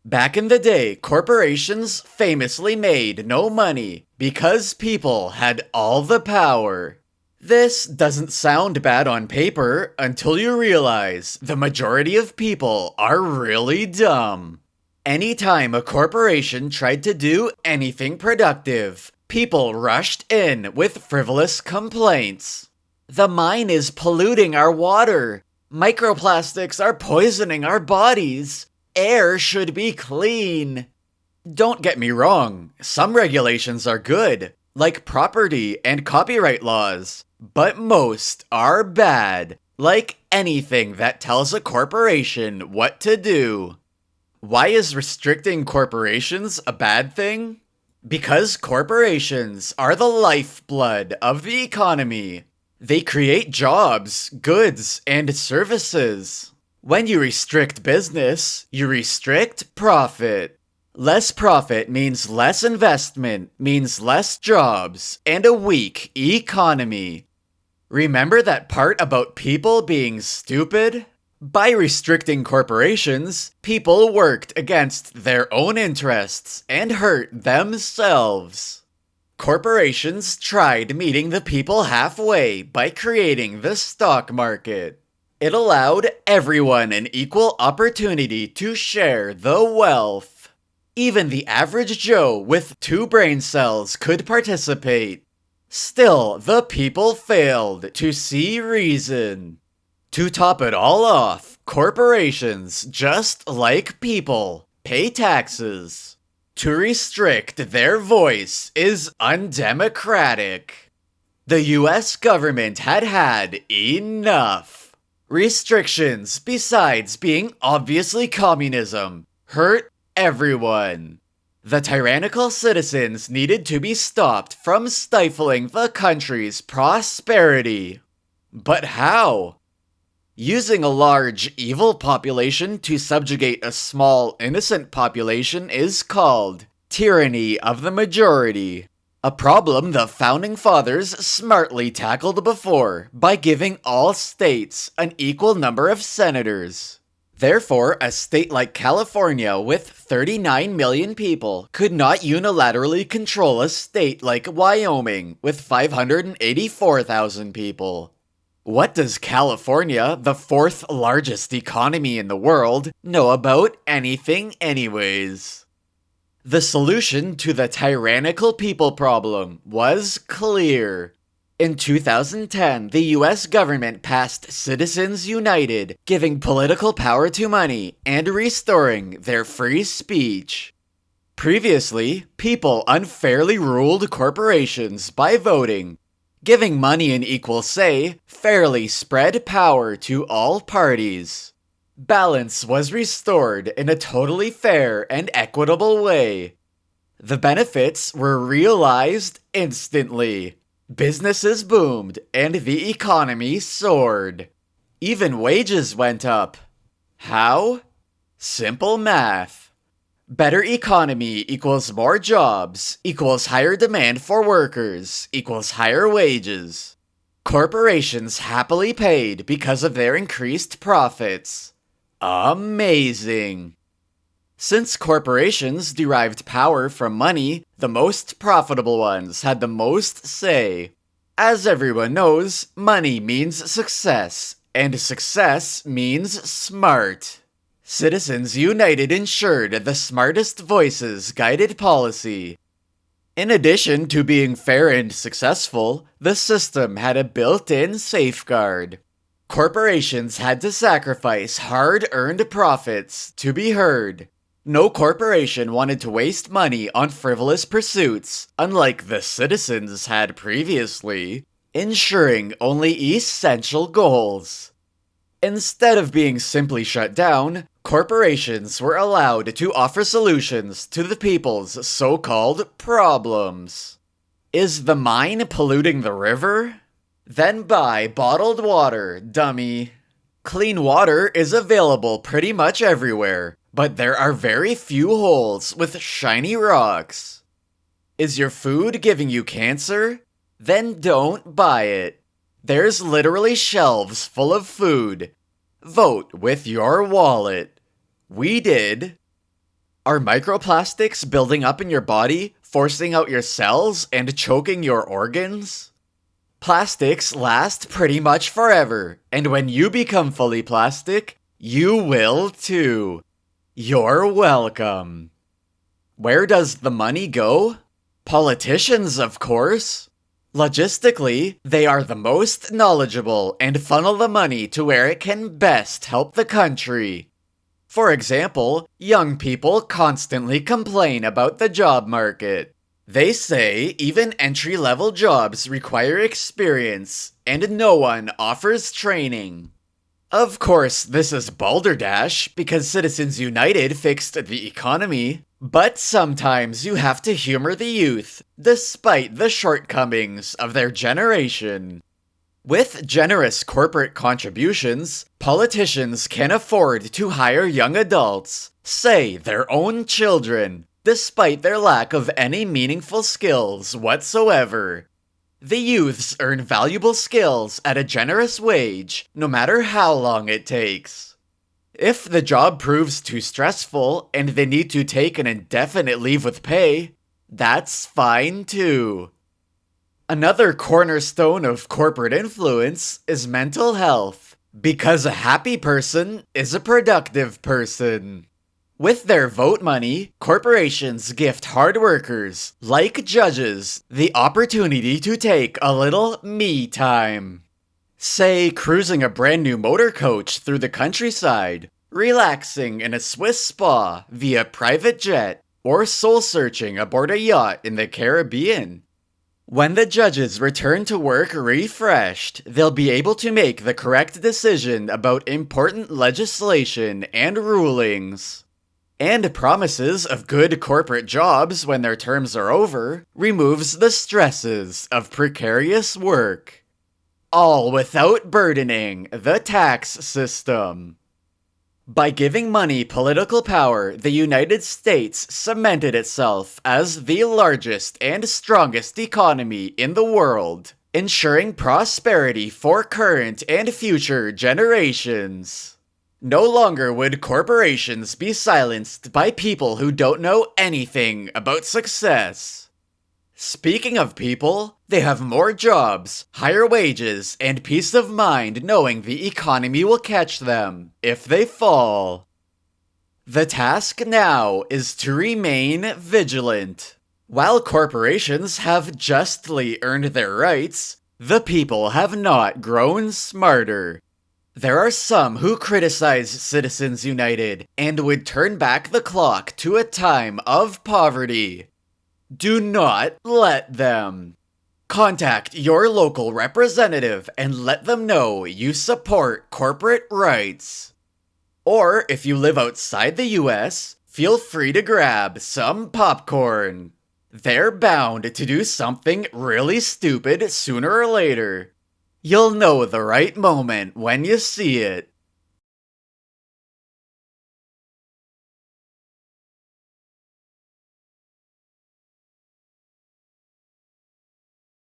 Back in the day, corporations famously made no money because people had all the power. This doesn't sound bad on paper until you realize the majority of people are really dumb. Anytime a corporation tried to do anything productive, people rushed in with frivolous complaints. The mine is polluting our water. Microplastics are poisoning our bodies. Air should be clean. Don't get me wrong, some regulations are good, like property and copyright laws, but most are bad, like anything that tells a corporation what to do. Why is restricting corporations a bad thing? Because corporations are the lifeblood of the economy. They create jobs, goods, and services. When you restrict business, you restrict profit. Less profit means less investment, means less jobs, and a weak economy. Remember that part about people being stupid? By restricting corporations, people worked against their own interests and hurt themselves. Corporations tried meeting the people halfway by creating the stock market. It allowed everyone an equal opportunity to share the wealth. Even the average Joe with 2 brain cells could participate. Still, the people failed to see reason. To top it all off, corporations, just like people, pay taxes. To restrict their voice is undemocratic. The US government had enough. Restrictions, besides being obviously communism, hurt everyone. The tyrannical citizens needed to be stopped from stifling the country's prosperity. But how? Using a large, evil population to subjugate a small, innocent population is called tyranny of the majority. A problem the Founding Fathers smartly tackled before by giving all states an equal number of senators. Therefore, a state like California with 39 million people could not unilaterally control a state like Wyoming with 584,000 people. What does California, the 4th largest economy in the world, know about anything anyways? The solution to the tyrannical people problem was clear. In 2010, the US government passed Citizens United, giving political power to money and restoring their free speech. Previously, people unfairly ruled corporations by voting. Giving money an equal say fairly spread power to all parties. Balance was restored in a totally fair and equitable way. The benefits were realized instantly. Businesses boomed and the economy soared. Even wages went up. How? Simple math. Better economy equals more jobs, equals higher demand for workers, equals higher wages. Corporations happily paid because of their increased profits. Amazing! Since corporations derived power from money, the most profitable ones had the most say. As everyone knows, money means success, and success means smart. Citizens United ensured the smartest voices guided policy. In addition to being fair and successful, the system had a built-in safeguard. Corporations had to sacrifice hard-earned profits to be heard. No corporation wanted to waste money on frivolous pursuits, unlike the citizens had previously, ensuring only essential goals. Instead of being simply shut down, corporations were allowed to offer solutions to the people's so-called problems. Is the mine polluting the river? Then buy bottled water, dummy. Clean water is available pretty much everywhere, but there are very few holes with shiny rocks. Is your food giving you cancer? Then don't buy it. There's literally shelves full of food. Vote with your wallet. We did. Are microplastics building up in your body, forcing out your cells, and choking your organs? Plastics last pretty much forever, and when you become fully plastic, you will too. You're welcome. Where does the money go? Politicians, of course. Logistically, they are the most knowledgeable and funnel the money to where it can best help the country. For example, young people constantly complain about the job market. They say even entry-level jobs require experience, and no one offers training. Of course, this is balderdash because Citizens United fixed the economy, but sometimes you have to humor the youth, despite the shortcomings of their generation. With generous corporate contributions, politicians can afford to hire young adults, say their own children, despite their lack of any meaningful skills whatsoever. The youths earn valuable skills at a generous wage, no matter how long it takes. If the job proves too stressful and they need to take an indefinite leave with pay, that's fine too. Another cornerstone of corporate influence is mental health, because a happy person is a productive person. With their vote money, corporations gift hard workers, like judges, the opportunity to take a little me time. Say, cruising a brand new motor coach through the countryside, relaxing in a Swiss spa via private jet, or soul-searching aboard a yacht in the Caribbean. When the judges return to work refreshed, they'll be able to make the correct decision about important legislation and rulings. And promises of good corporate jobs when their terms are over removes the stresses of precarious work. All without burdening the tax system. By giving money political power, the United States cemented itself as the largest and strongest economy in the world, ensuring prosperity for current and future generations. No longer would corporations be silenced by people who don't know anything about success. Speaking of people, they have more jobs, higher wages, and peace of mind knowing the economy will catch them if they fall. The task now is to remain vigilant. While corporations have justly earned their rights, the people have not grown smarter. There are some who criticize Citizens United and would turn back the clock to a time of poverty. Do not let them. Contact your local representative and let them know you support corporate rights. Or if you live outside the US, feel free to grab some popcorn. They're bound to do something really stupid sooner or later. You'll know the right moment when you see it.